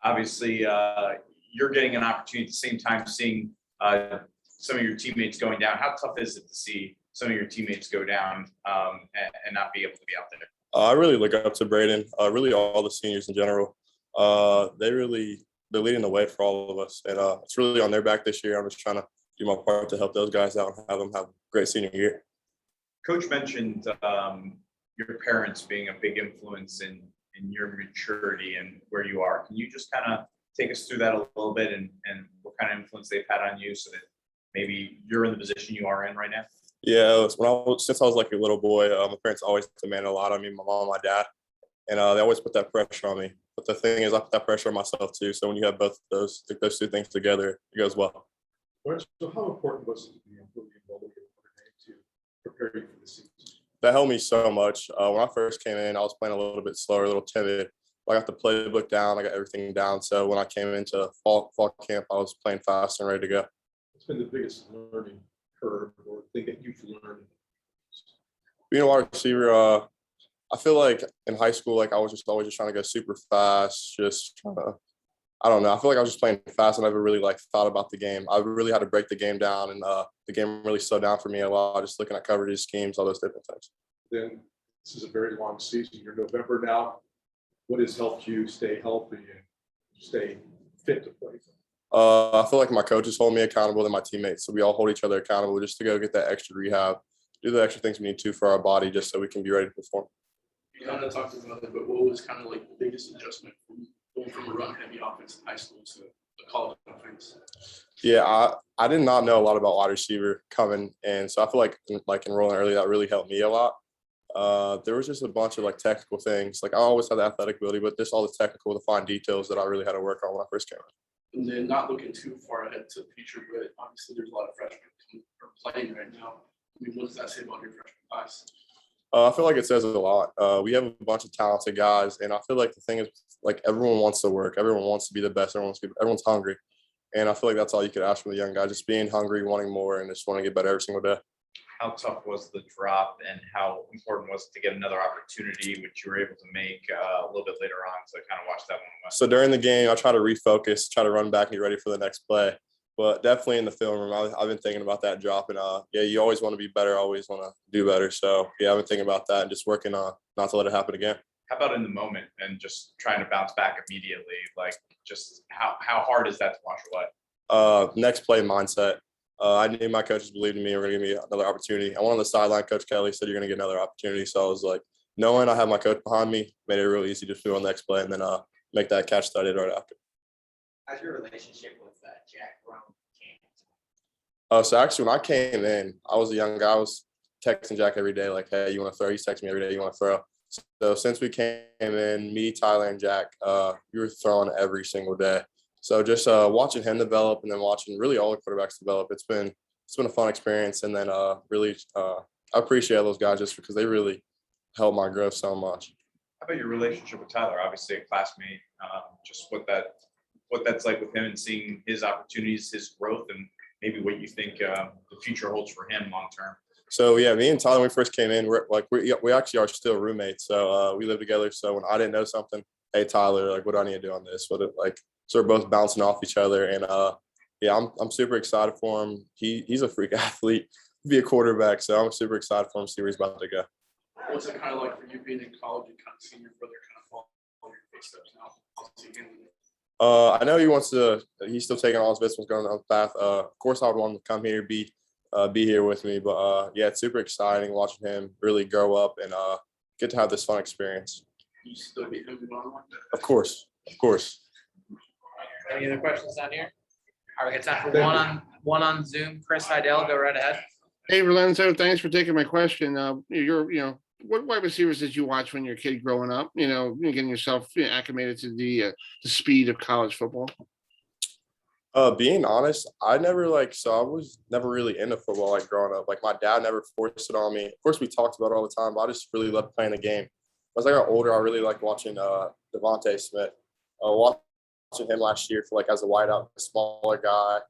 Obviously, you're getting an opportunity at the same time seeing some of your teammates going down. How tough is it to see some of your teammates go down and not be able to be out there? I really look up to Braden, really all the seniors in general. They're leading the way for all of us, and it's really on their back this year. I'm just trying to do my part to help those guys out and have them have a great senior year. Coach mentioned your parents being a big influence in your maturity and where you are. Can you just kind of take us through that a little bit and what kind of influence they've had on you so that maybe you're in the position you are in right now? Yeah, since I was like a little boy, my parents always demanded a lot of me, my mom and my dad, and they always put that pressure on me. But the thing is, I put that pressure on myself too. So when you have both of those two things together, it goes well. So how important was it to be involved with to prepare you for the season? That helped me so much. When I first came in, I was playing a little bit slower, a little timid. I got the playbook down. I got everything down. So when I came into fall camp, I was playing fast and ready to go. What's been the biggest learning curve or thing that you've learned? Being a wide receiver, I feel like in high school, like I was just always just trying to go super fast, just trying to, I don't know. I feel like I was just playing fast and I never really like thought about the game. I really had to break the game down, and the game really slowed down for me a lot, just looking at coverages, schemes, all those different things. Then this is a very long season. You're November now. What has helped you stay healthy and stay fit to play? I feel like my coaches hold me accountable and my teammates. So we all hold each other accountable just to go get that extra rehab, do the extra things we need to for our body just so we can be ready to perform. You kind of talked about it, but what was kind of like the biggest adjustment from going from a run-heavy offense in high school to a college offense? Yeah, I did not know a lot about wide receiver coming, and so I feel like enrolling early, that really helped me a lot. There was just a bunch of like technical things. Like I always had the athletic ability, but just all the technical, the fine details that I really had to work on when I first came in. And then not looking too far ahead to the future, but obviously there's a lot of freshmen playing right now. I mean, what does that say about your freshman class? I feel like it says a lot. We have a bunch of talented guys, and I feel like the thing is, like everyone wants to work, everyone wants to be the best, everyone's hungry, and I feel like that's all you could ask from the young guy, just being hungry, wanting more, and just wanting to get better every single day. How tough was the drop, and how important was it to get another opportunity, which you were able to make a little bit later on to kind of watch that one away? So during the game, I try to refocus, try to run back and get ready for the next play. But definitely in the film room, I've been thinking about that drop. And, yeah, you always want to be better, always want to do better. So, yeah, I've been thinking about that and just working on not to let it happen again. How about in the moment and just trying to bounce back immediately? Like, just how hard is that to wash away? Next play mindset. I knew my coaches believed in me. Were going to give me another opportunity. I went on the sideline. Coach Kelly said, you're going to get another opportunity. So I was like, knowing I have my coach behind me made it real easy to do on the next play and then make that catch that I did right after. How's your relationship with Jack Brown? So actually, when I came in, I was a young guy. I was texting Jack every day, like, hey, you want to throw? He's texting me every day, you want to throw? So since we came in, me, Tyler, and Jack, we were throwing every single day. So just watching him develop and then watching really all the quarterbacks develop, it's been a fun experience. And then really, I appreciate those guys just because they really helped my growth so much. How about your relationship with Tyler? Obviously a classmate, just what that's like with him and seeing his opportunities, his growth, and maybe what you think the future holds for him long term. So yeah, me and Tyler, when we first came in, we actually are still roommates. So we live together. So when I didn't know something, hey Tyler, like what do I need to do on this? So we're both bouncing off each other, and yeah, I'm super excited for him. He's a freak athlete, be a quarterback. So I'm super excited for him to see where he's about to go. What's it kind of like for you being in college and kind of seeing your brother kind of fall your footsteps now? I know he's still taking all his business going on the path. Of course, I would want him to come here, be here with me. But yeah, it's super exciting watching him really grow up and get to have this fun experience. You still beat him one-on-one? Of course. Any other questions down here? All right, we got time for one on Zoom. Chris Heidel, go right ahead. Hey, Lorenzo, thanks for taking my question. What wide receivers did you watch when you were a kid growing up? Getting yourself acclimated to the speed of college football. Being honest, I was never really into football like growing up. Like my dad never forced it on me. Of course, we talked about it all the time, but I just really loved playing the game. As I got older, I really liked watching Devontae Smith. Watching him last year for as a wideout, a smaller guy,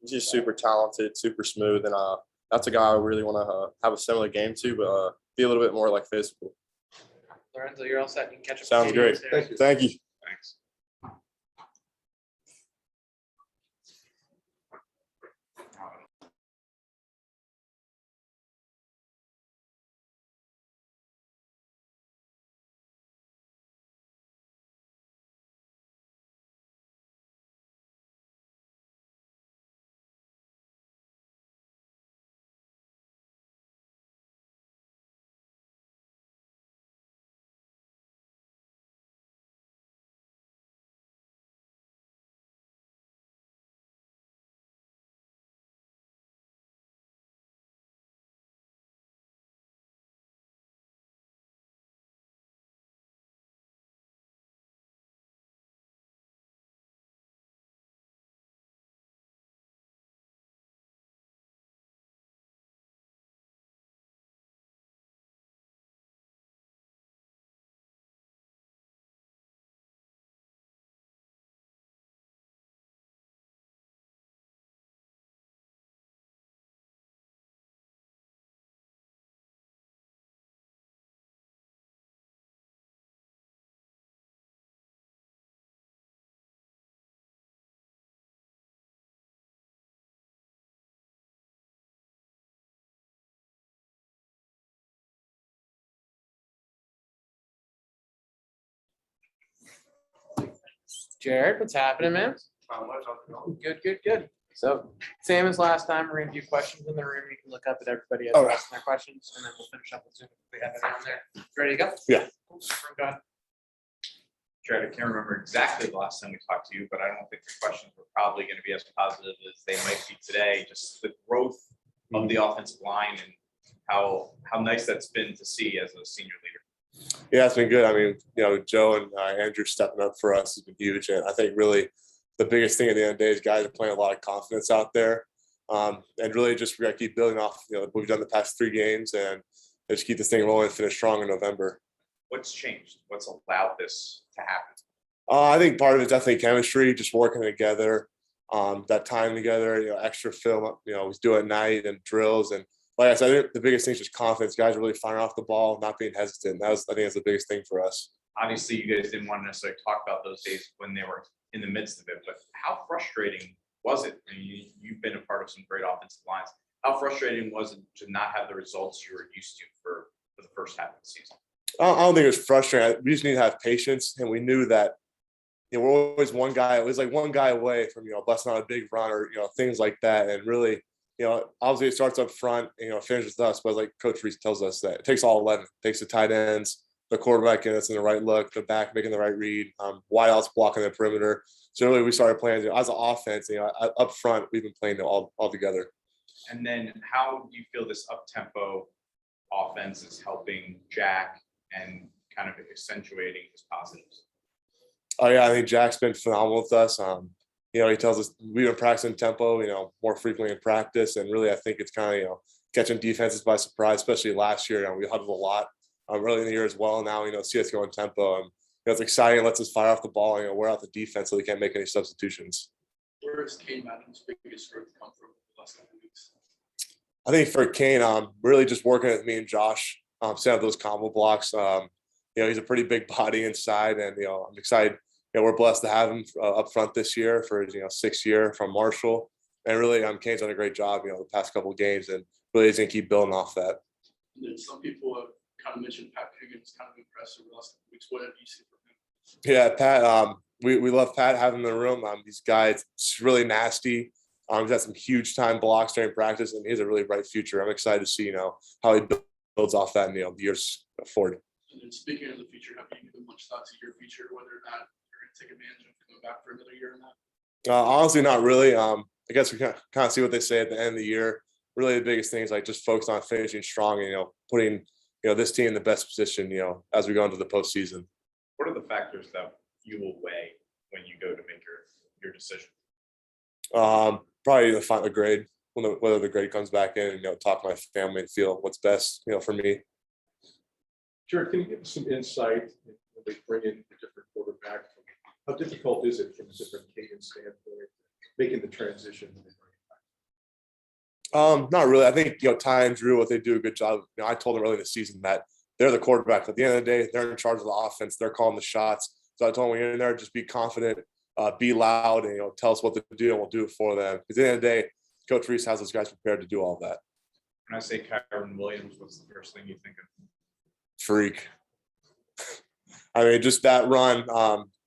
he's just super talented, super smooth, and that's a guy I really want to have a similar game to, but be a little bit more physical. Lorenzo, you're all set. You can catch up. Sounds with Katie great. upstairs. Thank you. Thank you. Thanks. Jared, what's happening, man? Good, good, good. So same as last time, we're gonna do questions in the room. You can look up at everybody as Okay. asking their questions, and then we'll finish up with Zoom if we have it down there. Ready to go? Yeah. Cool. Go ahead. Jared, I can't remember exactly the last time we talked to you, but I don't think the questions were probably going to be as positive as they might be today. Just the growth of the offensive line and how nice that's been to see as a senior leader. Yeah, it's been good. I mean, Joe and Andrew stepping up for us has been huge. And I think really the biggest thing at the end of the day is guys are playing a lot of confidence out there. And really just we got to keep building off, what we've done the past 3 games and just keep this thing rolling and finish strong in November. What's changed? What's allowed this to happen? I think part of it's definitely chemistry, just working together, that time together, extra film, we do at night and drills. And like I said, I think the biggest thing is just confidence. Guys are really firing off the ball, not being hesitant. I think that's the biggest thing for us. Obviously, you guys didn't want to necessarily talk about those days when they were in the midst of it, but how frustrating was it? I mean, you've been a part of some great offensive lines. How frustrating was it to not have the results you were used to for the first half of the season? I don't think it was frustrating. We just need to have patience, and we knew that we're always one guy. It was like one guy away from busting out a big run or things like that. And really, obviously it starts up front, finishes with us. But like Coach Reese tells us that it takes all 11. It takes the tight ends, the quarterback getting us in the right look, the back making the right read, wideouts blocking the perimeter. So really, we started playing as an offense. Up front, we've been playing all together. And then, how do you feel this up tempo offense is helping Jack and kind of accentuating his positives? Oh yeah, I think Jack's been phenomenal with us. He tells us we've been practicing tempo, more frequently in practice, and really I think it's kind of catching defenses by surprise, especially last year. We huddled a lot early in the year as well. Now see us going tempo, and it's exciting. It lets us fire off the ball. Wear out the defense so we can't make any substitutions. Where has Kane Adams' biggest growth come from the last couple of weeks? I think for Kane, really just working with me and Josh, setting up those combo blocks. He's a pretty big body inside, and I'm excited. We're blessed to have him up front this year for his 6th year from Marshall, and really, Kane's done a great job. The past couple of games, and really he's gonna keep building off that. And then some people have kind of mentioned Pat Higgins kind of impressive the last couple of weeks. What have you seen from him? Yeah, Pat. We love Pat having him in the room. He's a guy that's really nasty. He's had some huge time blocks during practice, and he has a really bright future. I'm excited to see how he builds off that in the years forward. And then speaking of the future, have you given much thought to your future, whether or not you're going to take advantage of coming back for another year or not? Honestly, not really. I guess we kind of see what they say at the end of the year. Really, the biggest thing is just focus on finishing strong and putting this team in the best position as we go into the postseason. What are the factors that you will weigh when you go to make your decision? Probably the final grade, whether the grade comes back in, and talk to my family and feel what's best for me. Jared, can you give us some insight when they bring in a different quarterback? How difficult is it from a different cadence standpoint, making the transition when they bring it back? Not really. I think Ty and Drew, what they do a good job. I told them early in the season that they're the quarterback. At the end of the day, they're in charge of the offense. They're calling the shots. So I told them, when you're in there, just be confident, be loud, and tell us what to do, and we'll do it for them. Because at the end of the day, Coach Reese has those guys prepared to do all that. When I say Kyron Williams, what's the first thing you think of? Freak. I mean, just that run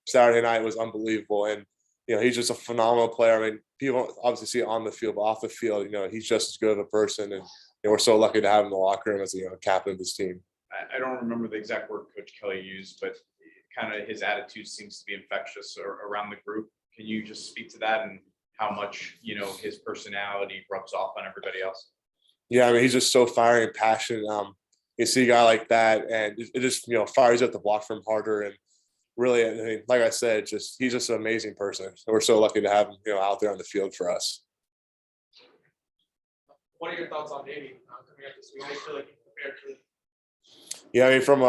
Saturday night was unbelievable, and he's just a phenomenal player. I mean, people obviously see it on the field, but off the field, he's just as good of a person, and we're so lucky to have him in the locker room as captain of this team. I don't remember the exact word Coach Kelly used, but kind of his attitude seems to be infectious around the group. Can you just speak to that and how much his personality rubs off on everybody else? Yeah, I mean, he's just so fiery and passionate. You see a guy like that, and it just fires up the block from harder. And really, I mean, like I said, he's just an amazing person. And we're so lucky to have him out there on the field for us. What are your thoughts on Navy coming up this week? How do you feel like you prepared for it? Yeah, I mean, from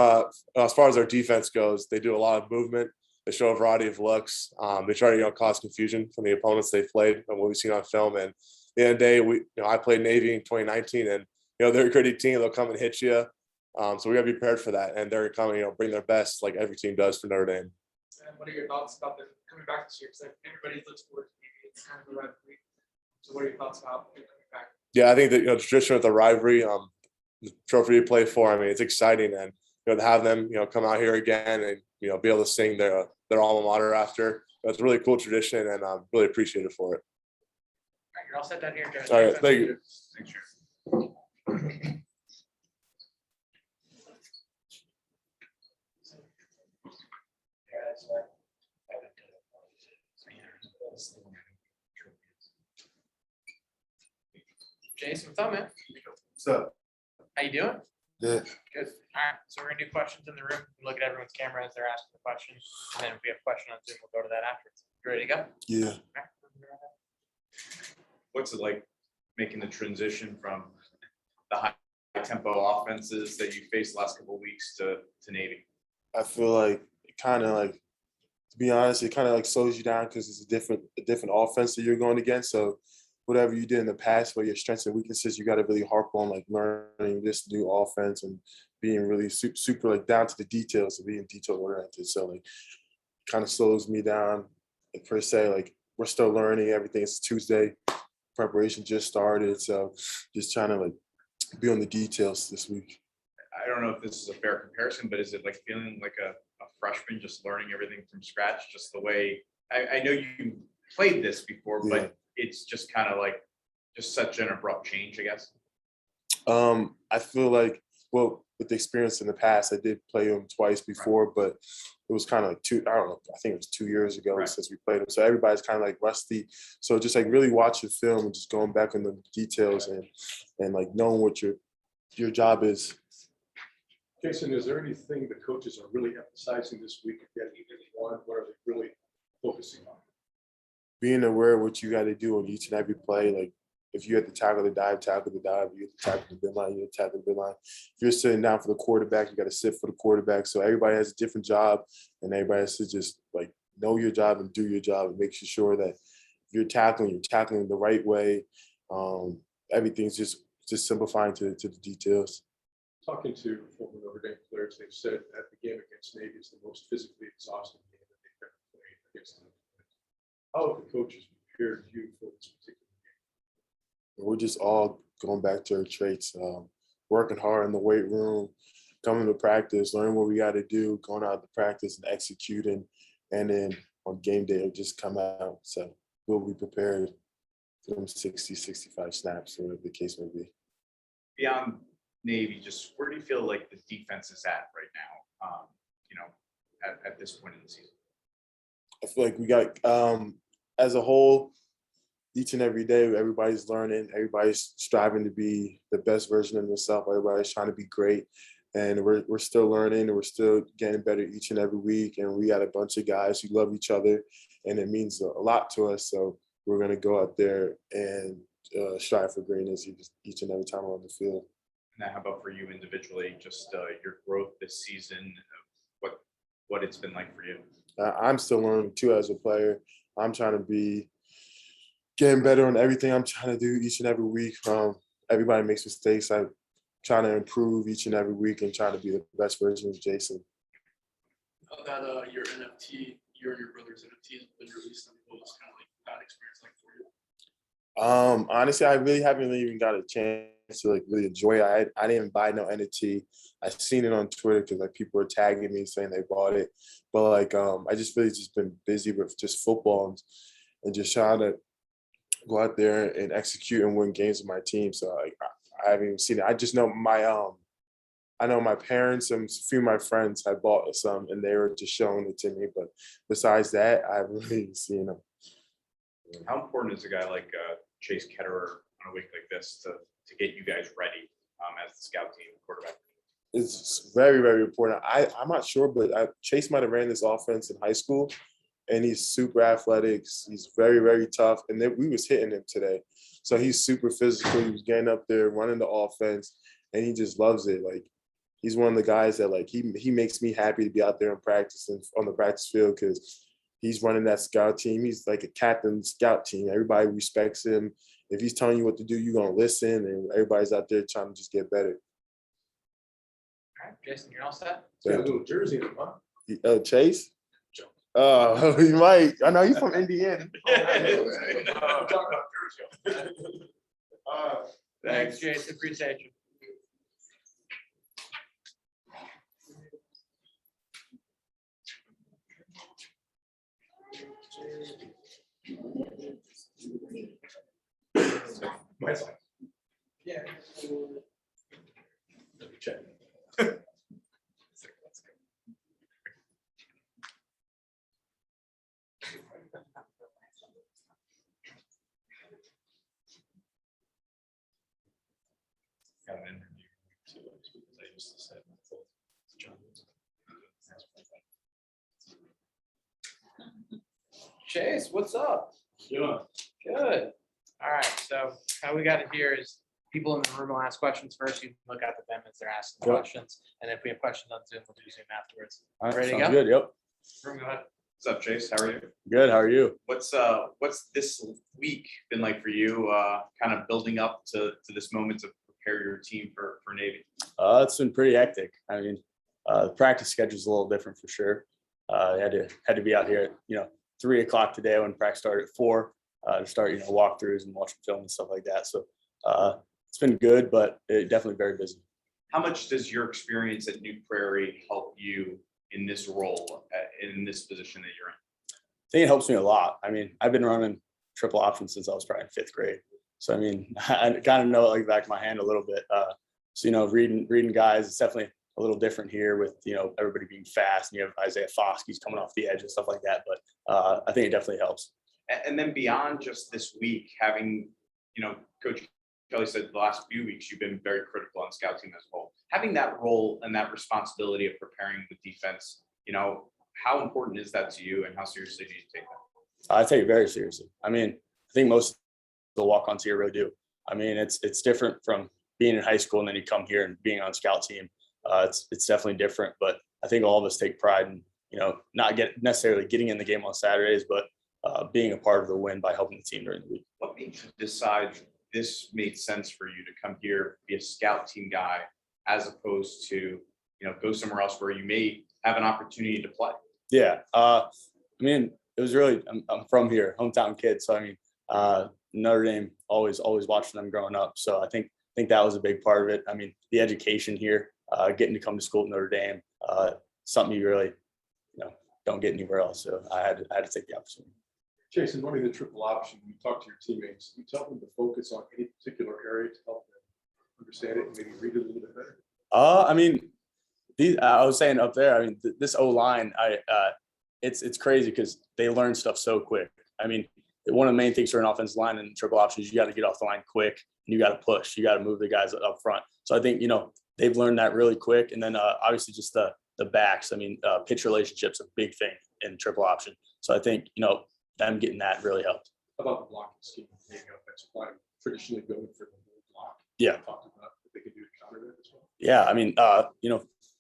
as far as their defense goes, they do a lot of movement. They show a variety of looks. They try to cause confusion from the opponents they've played and what we've seen on film. And at the end of the day, I played Navy in 2019, and they're a gritty team. They'll come and hit you. So we got to be prepared for that, and they're coming, bring their best like every team does for Notre Dame. And what are your thoughts about them coming back this year? Because everybody looks forward to Navy. It's kind of a rivalry. So what are your thoughts about them coming back? Yeah, I think that the tradition with the rivalry, the trophy you play for. I mean, it's exciting, and to have them come out here again and be able to sing their alma mater after. It's a really cool tradition, and I'm really appreciated for it. All right, you're all set down here, Jared. All right, thank you. Thanks, Jared. Jason, what's up, man? What's up? How you doing? Good. Good. All right, so we're gonna do questions in the room. Look at everyone's camera as they're asking the questions, and then if we have a question on Zoom, we'll go to that afterwards. You ready to go? Yeah. All right. What's it like making the transition from the high tempo offenses that you faced the last couple of weeks to Navy? I feel like it kind of like, to be honest, it kind of like slows you down because it's a different offense that you're going against. So whatever you did in the past, what your strengths and weaknesses, you got to really harp on like learning this new offense and being really super like down to the details and being detail oriented. So like kind of slows me down like, per se. Like we're still learning everything. It's Tuesday. Preparation just started. So just trying to like be on the details this week. I don't know if this is a fair comparison, but is it like feeling like a freshman just learning everything from scratch? Just the way I know you played this before, Yeah. but it's just kind of like just such an abrupt change, I guess. I feel like, well, with the experience in the past, I did play him twice before, but it was kind of like I don't know, I think it was 2 years ago Right. since we played him. So everybody's kind of like rusty. So just like really watching film and just going back in the details and like knowing what your job is. Jason, is there anything the coaches are really emphasizing this week? If you had even one, what are they really focusing on? Being aware of what you got to do on each and every play. Like if you have to tackle the dive, tackle the dive. You have to tackle the midline, you have to tackle the midline. If you're sitting down for the quarterback, you got to sit for the quarterback. So everybody has a different job, and everybody has to just like know your job and do your job and make sure that if you're tackling the right way. Everything's just simplifying to the details. Talking to former Notre Dame players, they've said that the game against Navy is the most physically exhausting game that they've ever played against them. How have the coaches prepared you for this particular game? We're just all going back to our traits, working hard in the weight room, coming to practice, learning what we got to do, going out to practice and executing, and then on game day it'll just come out. So we'll be prepared for them 60, 65 snaps, whatever the case may be. Beyond Navy, just where do you feel like the defense is at right now? At this point in the season. I feel like we got, as a whole, each and every day, everybody's learning, everybody's striving to be the best version of themselves, everybody's trying to be great, and we're still learning, and we're still getting better each and every week, and we got a bunch of guys who love each other, and it means a lot to us, so we're going to go out there and strive for greatness each and every time we're on the field. Now, how about for you individually, just your growth this season, what it's been like for you? I'm still learning too as a player. I'm trying to be getting better on everything I'm trying to do each and every week. Everybody makes mistakes. trying to improve each and every week and trying to be the best version of Jayson. That your NFT, your and your brother's NFT has been released. I mean, what was kind of like that experience like for you? Honestly, I really haven't even got a chance to like really enjoy it. I didn't buy no NFT. I seen it on Twitter because like people were tagging me saying they bought it, but like I just really just been busy with just football and just trying to go out there and execute and win games with my team. So like I haven't even seen it. I just know I know my parents and a few of my friends had bought some and they were just showing it to me. But besides that, I haven't really seen them. How important is a guy like Chase Ketterer on a week like this to get you guys ready as the scout team quarterback? It's very, very important. I'm not sure, but Chase might have ran this offense in high school, and he's super athletic. He's very, very tough. And then we was hitting him today. So he's super physical. He was getting up there, running the offense, and he just loves it. Like, he's one of the guys that, like, he makes me happy to be out there and practicing on the practice field because he's running that scout team. He's like a captain of the scout team. Everybody respects him. If he's telling you what to do, you're going to listen, and everybody's out there trying to just get better. All right, Jason, you're all set? Got a little jersey in it, huh? Chase? Oh, he might. I know he's from Indiana. Thanks, Jason. Appreciate you. My side. Yeah. Check. Got an interview too, because I used to say John. Chase, what's up? Yeah. Good. All right, so how we got it here is people in the room will ask questions first. You can look at them as they're asking Yep. questions. And if we have questions on Zoom, we'll do Zoom afterwards. All right, Ready to sounds go? good. Yep. Room, go ahead. What's up, Chase? How are you? Good. How are you? What's this week been like for you? Kind of building up to this moment to prepare your team for Navy. It's been pretty hectic. I mean, the practice schedule's a little different for sure. Had to be out here at 3 o'clock today when practice started at 4 to start walkthroughs and watching film and stuff like that. So it's been good, but definitely very busy. How much does your experience at New Prairie help you in this role, in this position that you're in? I think it helps me a lot. I mean, I've been running triple option since I was probably in 5th grade. So, I mean, I kind of know it like the back of my hand a little bit. So, reading guys, it's definitely a little different here with, everybody being fast and you have Isaiah Foskey's coming off the edge and stuff like that. But I think it definitely helps. And then beyond just this week, having, Coach Kelly said the last few weeks, you've been very critical on scout team as a whole. Having that role and that responsibility of preparing the defense, how important is that to you and how seriously do you take that? I take it very seriously. I mean, I think most of the walk-ons here really do. I mean, it's different from being in high school and then you come here and being on scout team. It's definitely different, but I think all of us take pride in, not necessarily getting in the game on Saturdays, but being a part of the win by helping the team during the week. What made you decide this made sense for you to come here, be a scout team guy, as opposed to, go somewhere else where you may have an opportunity to play? Yeah. I mean, it was really, I'm from here, hometown kid. So, I mean, Notre Dame, always watching them growing up. So I think that was a big part of it. I mean, the education here, getting to come to school at Notre Dame, something you really, don't get anywhere else. So I had to take the opportunity. Jason, running the triple option, you talk to your teammates, you tell them to focus on any particular area to help them understand it and maybe read it a little bit better. I mean, I was saying up there, I mean, this O-line, it's crazy because they learn stuff so quick. I mean, one of the main things for an offensive line and triple option is you got to get off the line quick and you got to push. You got to move the guys up front. So I think, they've learned that really quick. And then obviously just the backs. I mean, pitch relationships are a big thing in triple option. So I think, them getting that really helped. How about the blocking scheme? Being offensive line, traditionally going for the low block. Yeah. Talked about what they can do to counter that as well. Yeah. I mean,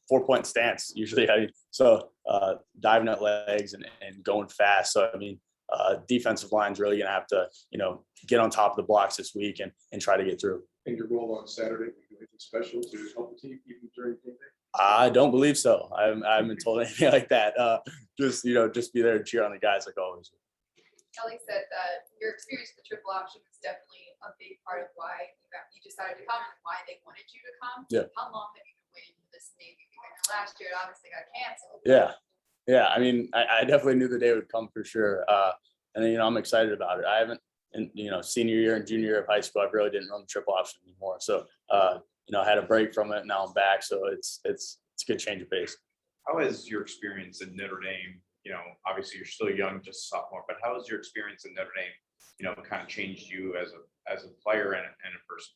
4-point stance usually. So diving at legs and going fast. So, I mean, defensive line's really going to have to, get on top of the blocks this week and try to get through. And your role on Saturday, we do anything special to help the team even during game day? I don't believe so. I haven't told anything like that. Just just be there and cheer on the guys like always. Kelly said that your experience with the triple option was definitely a big part of why you decided to come and why they wanted you to come. Yeah. How long have you been waiting for this Navy? Because last year it obviously got canceled. Yeah. I mean, I definitely knew the day would come for sure. And I'm excited about it. I haven't, senior year and junior year of high school, I really didn't run the triple option anymore. So, I had a break from it. Now I'm back. So it's a good change of pace. How has your experience in Notre Dame, obviously you're still young, just a sophomore, but how has your experience in Notre Dame, kind of changed you as a player and a person?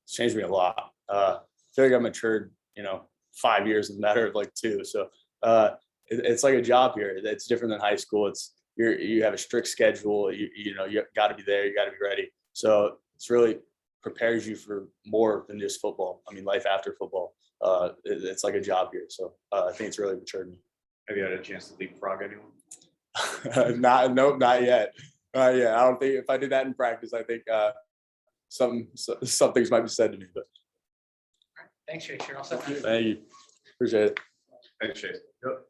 It's changed me a lot. I feel like I matured, 5 years in a matter of like 2. So it's like a job here. It's different than high school. You have a strict schedule. You got to be there. You got to be ready. So it's really prepares you for more than just football. I mean, life after football. It's like a job here. So I think it's really matured me. Have you had a chance to leapfrog anyone? Not yet. I don't think if I did that in practice, I think some things might be said to me. But Thanks, Chase. You're all set. thank you. Appreciate it. Thanks, Chase. Yep.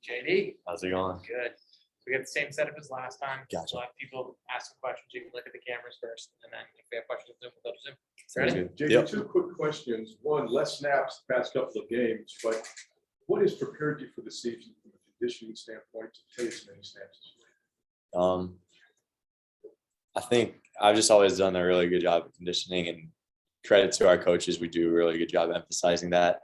JD, How's it going? good. We got the same setup as last time. Gotcha. We'll have people ask some questions. You can look at the cameras first, and then if we have questions, Zoom, we'll go to Zoom. Sounds Ready? good. JD, Yep. 2 quick questions. One, less snaps the past couple of games, but what has prepared you for the season from a conditioning standpoint to play as many snaps as you have? I think I've just always done a really good job of conditioning, and credit to our coaches. We do a really good job emphasizing that.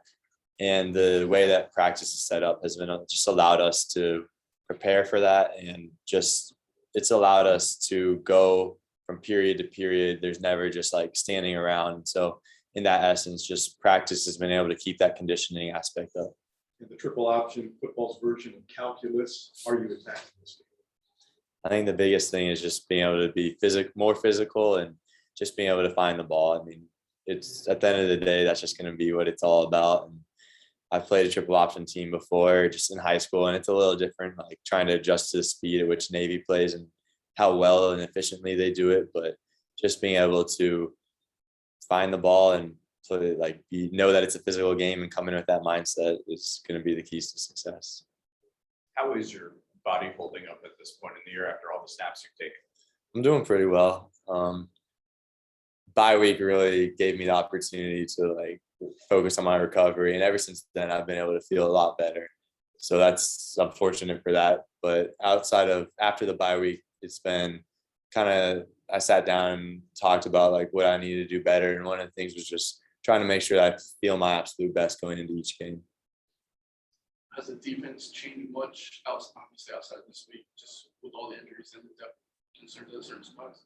And the way that practice is set up has been just allowed us to prepare for that. And it's allowed us to go from period to period. There's never just like standing around. So in that essence, just practice has been able to keep that conditioning aspect up. In the triple option, football's version of calculus, are you attacking this game? I think the biggest thing is just being able to be more physical and just being able to find the ball. I mean, it's at the end of the day, that's just going to be what it's all about. And I've played a triple option team before, just in high school, and it's a little different, like trying to adjust to the speed at which Navy plays and how well and efficiently they do it. But just being able to find the ball and play, know that it's a physical game and come in with that mindset is going to be the keys to success. How is your body holding up at this point in the year after all the snaps you've taken? I'm doing pretty well. Bye week really gave me the opportunity to focus on my recovery, and ever since then I've been able to feel a lot better. So I'm fortunate for that. But after the bye week, it's been I sat down and talked about what I needed to do better, and one of the things was just trying to make sure that I feel my absolute best going into each game. Has the defense changed much obviously outside this week, just with all the injuries and the depth in certain spots?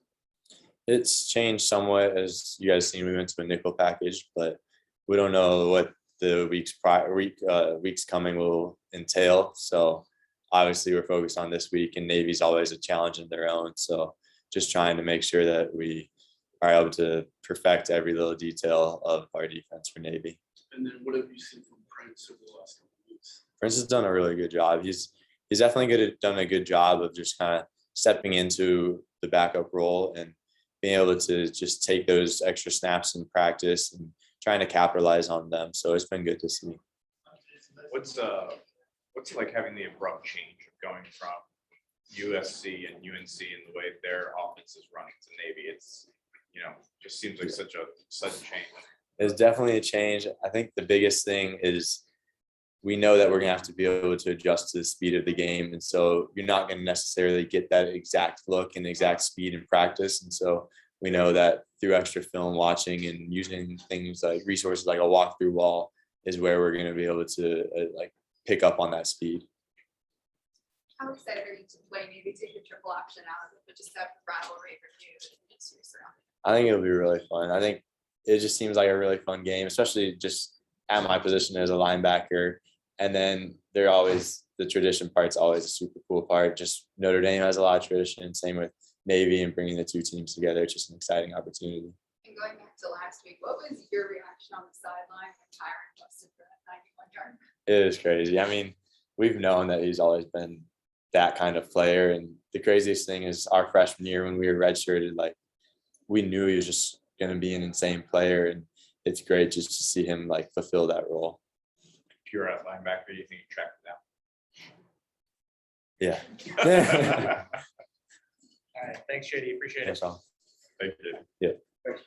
It's changed somewhat, as you guys seen. We went to a nickel package, but we don't know what the weeks coming will entail. So obviously we're focused on this week, and Navy's always a challenge in their own. So just trying to make sure that we are able to perfect every little detail of our defense for Navy. And then what have you seen from Prince over the last couple of weeks? Prince has done a really good job. He's definitely done a good job of just kind of stepping into the backup role and being able to just take those extra snaps in practice and trying to capitalize on them. So it's been good to see. What's it like having the abrupt change of going from USC and UNC and the way their offense is running to Navy? It's just seems like such a sudden change. It's definitely a change. I think the biggest thing is we know that we're going to have to be able to adjust to the speed of the game. And so you're not going to necessarily get that exact look and exact speed in practice. And so we know that through extra film watching and using things like resources like a walkthrough wall is where we're going to be able to pick up on that speed. How excited are you to play? Maybe take the triple option out of it, but just have rivalry for you and surrounding? I think it'll be really fun. I think it just seems like a really fun game, especially just at my position as a linebacker. And then the tradition part's always a super cool part. Just Notre Dame has a lot of tradition, same with Navy, and bringing the two teams together. It's just an exciting opportunity. And going back to last week, what was your reaction on the sideline when Tyron busted for that 91-yard? It is crazy. I mean, we've known that he's always been that kind of player. And the craziest thing is our freshman year when we were redshirted, like we knew he was just going to be an insane player, and it's great just to see him like fulfill that role. If you're at linebacker, you think you track Yeah. it down? All right, thanks, JD. Appreciate it. That's all. Thank you. Yeah. Thanks.